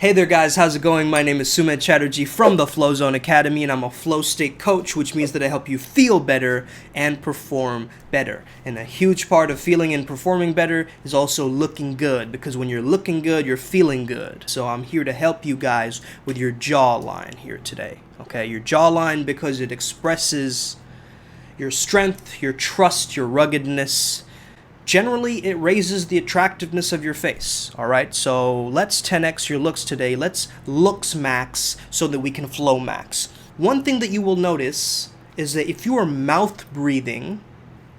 Hey there guys, how's it going? My name is Sumit Chatterjee from the Flow Zone Academy, and I'm a flow state coach, which means that I help you feel better and perform better. And a huge part of feeling and performing better is also looking good, because when you're looking good, you're feeling good. So I'm here to help you guys with your jawline here today. Okay, your jawline, because it expresses your strength, your trust, your ruggedness. Generally, it raises the attractiveness of your face, all right? So let's 10x your looks today. Let's looks max so that we can flow max. One thing that you will notice is that if you are mouth breathing,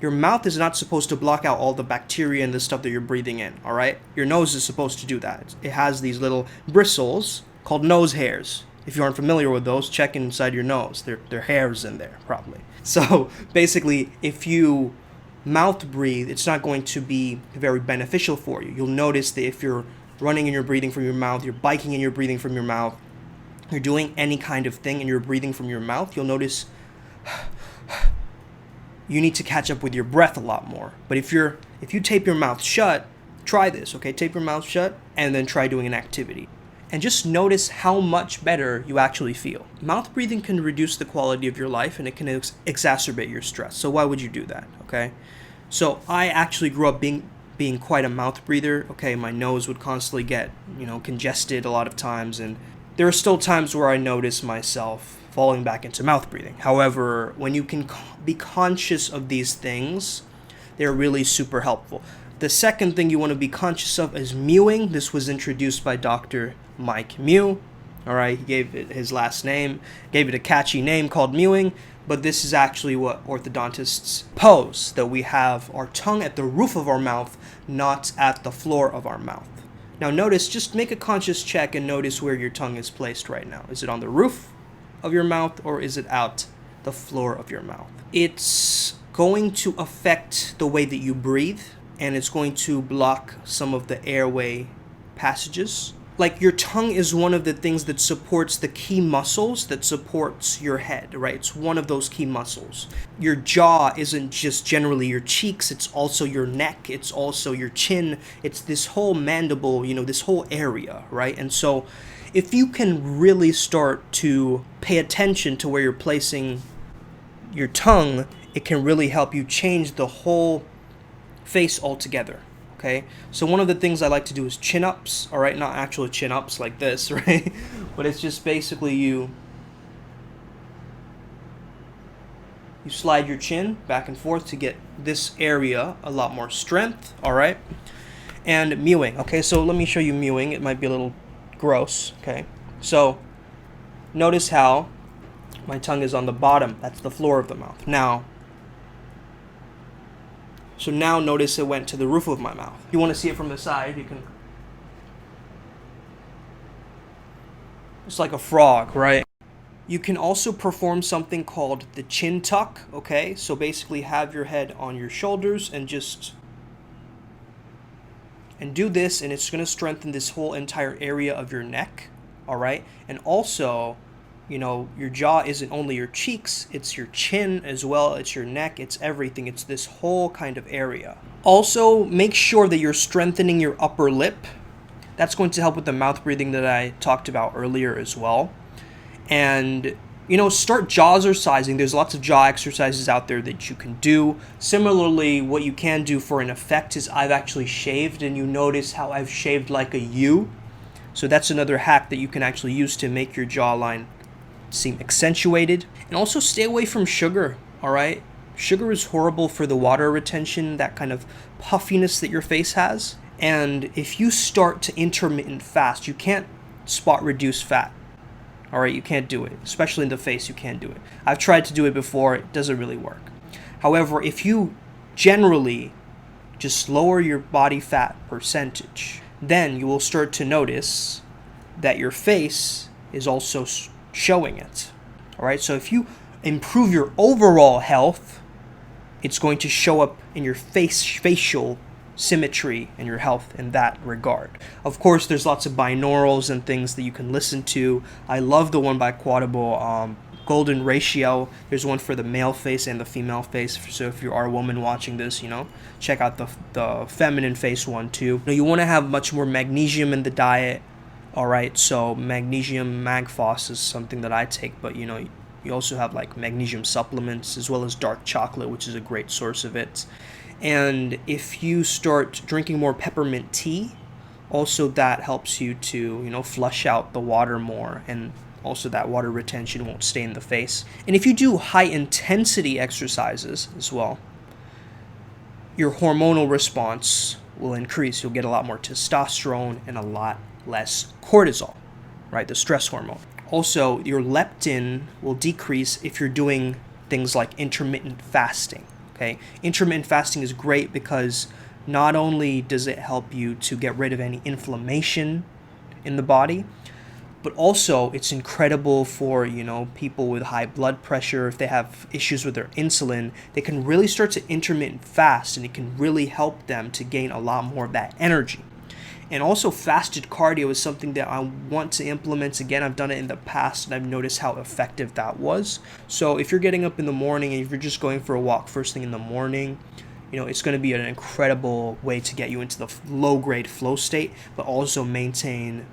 your mouth is not supposed to block out all the bacteria and the stuff that you're breathing in, all right? Your nose is supposed to do that. It has these little bristles called nose hairs. If you aren't familiar with those, check inside your nose. There are hairs in there, probably. So basically, if you mouth breathe, it's not going to be very beneficial for you. You'll notice that if you're running and you're breathing from your mouth, you're biking and you're breathing from your mouth, you're doing any kind of thing and you're breathing from your mouth, you'll notice you need to catch up with your breath a lot more. But if you tape your mouth shut, try this, okay? Tape your mouth shut and then try doing an activity. And just notice how much better you actually feel. Mouth breathing can reduce the quality of your life, and it can exacerbate your stress. So why would you do that, okay? So I actually grew up being quite a mouth breather. Okay, my nose would constantly get, congested a lot of times, and there are still times where I notice myself falling back into mouth breathing. However, when you can be conscious of these things, they're really super helpful. The second thing you want to be conscious of is mewing. This was introduced by Dr. Mike Mew. All right, he gave it his last name, gave it a catchy name called mewing, but this is actually what orthodontists pose, that we have our tongue at the roof of our mouth, not at the floor of our mouth. Now notice, just make a conscious check and notice where your tongue is placed right now. Is it on the roof of your mouth or is it out the floor of your mouth? It's going to affect the way that you breathe, and it's going to block some of the airway passages. Like, your tongue is one of the things that supports the key muscles that supports your head, right? It's one of those key muscles. Your jaw isn't just generally your cheeks, it's also your neck, it's also your chin, it's this whole mandible, this whole area, right? And so if you can really start to pay attention to where you're placing your tongue, it can really help you change the whole face altogether. Okay, so one of the things I like to do is chin-ups, all right? Not actual chin-ups like this, right? But it's just basically you slide your chin back and forth to get this area a lot more strength, all right? And mewing, okay? So let me show you mewing. It might be a little gross, okay? So notice how my tongue is on the bottom. That's the floor of the mouth. So now notice it went to the roof of my mouth. If you want to see it from the side, you can. It's like a frog, right? You can also perform something called the chin tuck, okay? So basically have your head on your shoulders and do this, and it's going to strengthen this whole entire area of your neck, all right? And also, your jaw isn't only your cheeks, it's your chin as well, it's your neck, it's everything. It's this whole kind of area. Also, make sure that you're strengthening your upper lip. That's going to help with the mouth breathing that I talked about earlier as well. And, start jaw exercising. There's lots of jaw exercises out there that you can do. Similarly, what you can do for an effect is I've actually shaved, and you notice how I've shaved like a U. So that's another hack that you can actually use to make your jawline seem accentuated. And also stay away from sugar, all right? Sugar is horrible for the water retention, that kind of puffiness that your face has. And if you start to intermittent fast, you can't spot reduce fat, all right? You can't do it, especially in the face. You can't do it. I've tried to do it before. It doesn't really work. However, if you generally just lower your body fat percentage, then you will start to notice that your face is also showing it. All right, so if you improve your overall health, it's going to show up in your facial symmetry and your health in that regard. Of course, there's lots of binaurals and things that you can listen to. I love the one by Quotable, Golden Ratio. There's one for the male face and the female face. So if you are a woman watching this, check out the feminine face one too. You want to have much more magnesium in the diet. All right, so magnesium magphos is something that I take, but you also have like magnesium supplements as well as dark chocolate, which is a great source of it. And if you start drinking more peppermint tea, also that helps you to, flush out the water more, and also that water retention won't stay in the face. And if you do high intensity exercises as well, your hormonal response will increase. You'll get a lot more testosterone and a lot less cortisol, right? The stress hormone. Also, your leptin will decrease if you're doing things like intermittent fasting, okay? Intermittent fasting is great because not only does it help you to get rid of any inflammation in the body, but also it's incredible for, people with high blood pressure. If they have issues with their insulin, they can really start to intermittent fast, and it can really help them to gain a lot more of that energy. And also fasted cardio is something that I want to implement. Again, I've done it in the past, and I've noticed how effective that was. So if you're getting up in the morning and if you're just going for a walk first thing in the morning, it's going to be an incredible way to get you into the low-grade flow state, but also maintain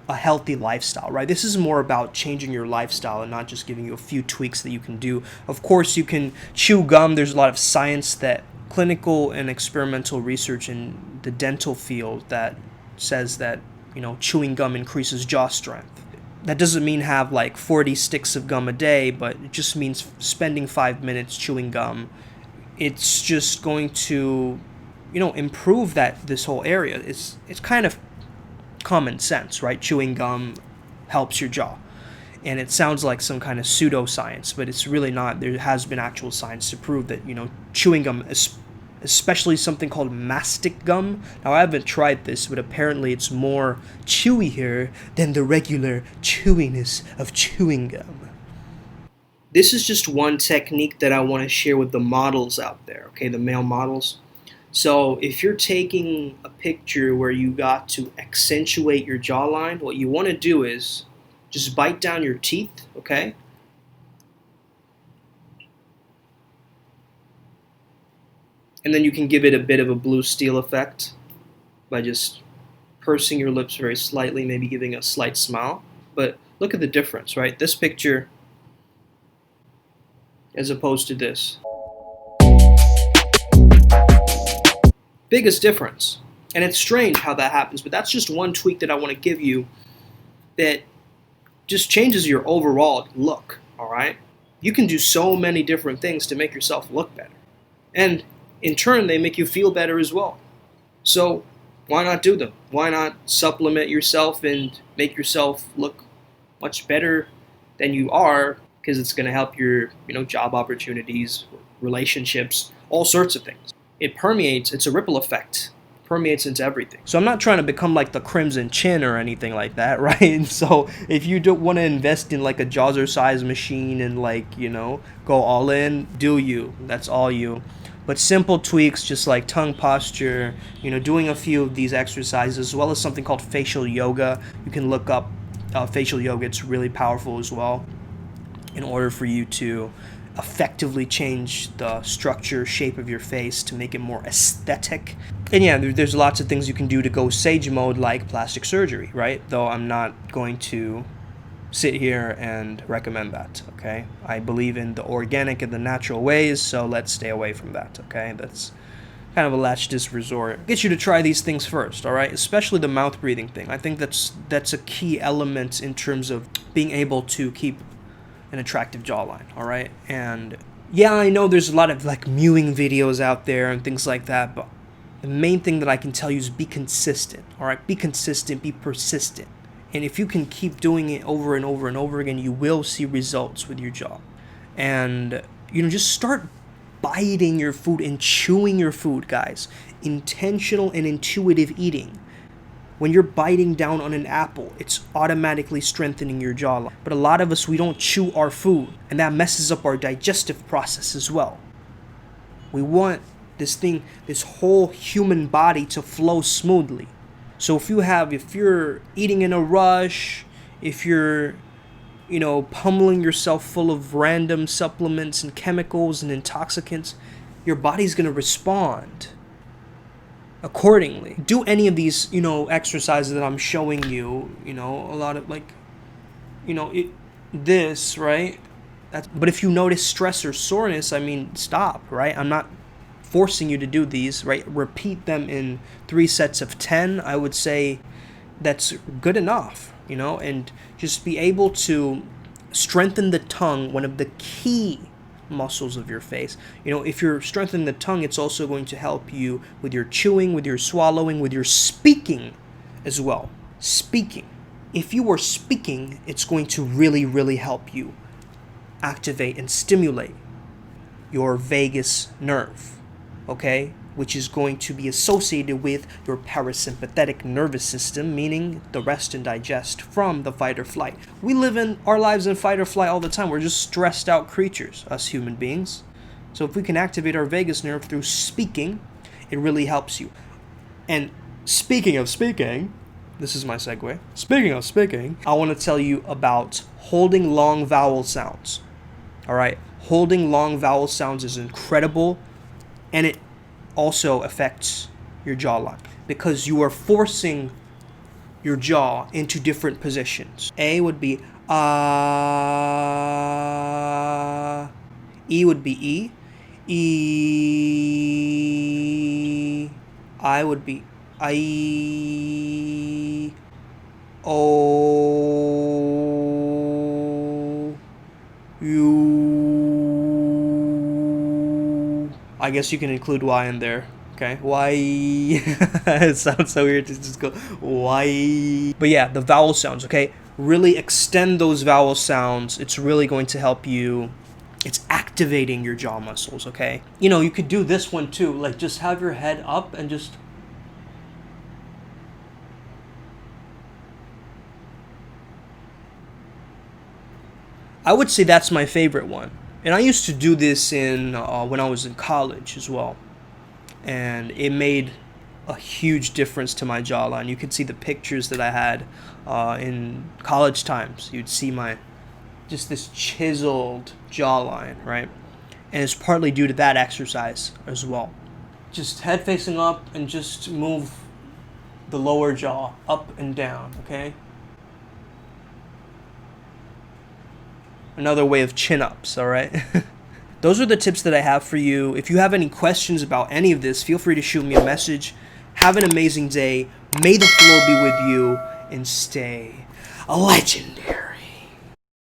a healthy lifestyle, right? This is more about changing your lifestyle and not just giving you a few tweaks that you can do. Of course, you can chew gum. There's a lot of science, that clinical and experimental research in the dental field that says that, chewing gum increases jaw strength. That doesn't mean have like 40 sticks of gum a day, but it just means spending 5 minutes chewing gum. It's just going to, improve this whole area. It's kind of common sense, right? Chewing gum helps your jaw. And it sounds like some kind of pseudoscience, but it's really not. There has been actual science to prove that, chewing gum, especially something called mastic gum. Now, I haven't tried this, but apparently it's more chewier than the regular chewiness of chewing gum. This is just one technique that I want to share with the models out there, okay, the male models. So if you're taking a picture where you got to accentuate your jawline, what you want to do is just bite down your teeth, okay? And then you can give it a bit of a blue steel effect by just pursing your lips very slightly, maybe giving a slight smile. But look at the difference, right? This picture as opposed to this. Biggest difference. And it's strange how that happens, but that's just one tweak that I want to give you that just changes your overall look, all right? You can do so many different things to make yourself look better. And in turn, they make you feel better as well. So why not do them? Why not supplement yourself and make yourself look much better than you are? Because it's going to help your, job opportunities, relationships, all sorts of things. It permeates. It's a ripple effect. Permeates into everything. So I'm not trying to become like the Crimson Chin or anything like that, right? So if you don't want to invest in like a jazzercise machine and go all in, do you. That's all you. But simple tweaks, just like tongue posture, doing a few of these exercises, as well as something called facial yoga. You can look up facial yoga. It's really powerful as well, in order for you to effectively change the structure, shape of your face to make it more aesthetic. And yeah, there's lots of things you can do to go sage mode, like plastic surgery, right? Though I'm not going to sit here and recommend that, okay? I believe in the organic and the natural ways, so let's stay away from that, okay? That's kind of a last resort. Get you to try these things first, all right? Especially the mouth breathing thing. I think that's a key element in terms of being able to keep an attractive jawline, all right? And yeah, I know there's a lot of mewing videos out there and things like that, but the main thing that I can tell you is be consistent, all right? Be consistent, be persistent. And if you can keep doing it over and over and over again, you will see results with your jaw. And, just start biting your food and chewing your food, guys. Intentional and intuitive eating. When you're biting down on an apple, it's automatically strengthening your jawline. But a lot of us, we don't chew our food, and that messes up our digestive process as well. We want this whole human body to flow smoothly. So if you're eating in a rush, if you're, pummeling yourself full of random supplements and chemicals and intoxicants, your body's going to respond accordingly. Do any of these, exercises that I'm showing you, a lot of like, this, right? But if you notice stress or soreness, I mean, stop, right? I'm not forcing you to do these, right? Repeat them in 3 sets of 10. I would say that's good enough, and just be able to strengthen the tongue, one of the key muscles of your face. If you're strengthening the tongue, it's also going to help you with your chewing, with your swallowing, with your speaking as well. Speaking. If you are speaking, it's going to really, really help you activate and stimulate your vagus nerve, okay? Which is going to be associated with your parasympathetic nervous system, meaning the rest and digest from the fight or flight. We live in our lives in fight or flight all the time. We're just stressed out creatures, us human beings. So if we can activate our vagus nerve through speaking, it really helps you. And speaking of speaking, this is my segue. Speaking of speaking, I want to tell you about holding long vowel sounds. All right, holding long vowel sounds is incredible, and it also affects your jawline because you are forcing your jaw into different positions. A would be ah. E would be E. E. I would be I. O. U. I guess you can include Y in there. Okay, Y. It sounds so weird to just go Y. But yeah, the vowel sounds, okay? Really extend those vowel sounds. It's really going to help you. It's activating your jaw muscles, okay? You could do this one too. Like just have your head up and just. I would say that's my favorite one. And I used to do this when I was in college as well. And it made a huge difference to my jawline. You could see the pictures that I had in college times. You'd see just this chiseled jawline, right? And it's partly due to that exercise as well. Just head facing up and just move the lower jaw up and down, okay? Another way of chin-ups, all right? Those are the tips that I have for you. If you have any questions about any of this, feel free to shoot me a message. Have an amazing day. May the flow be with you, and stay legendary.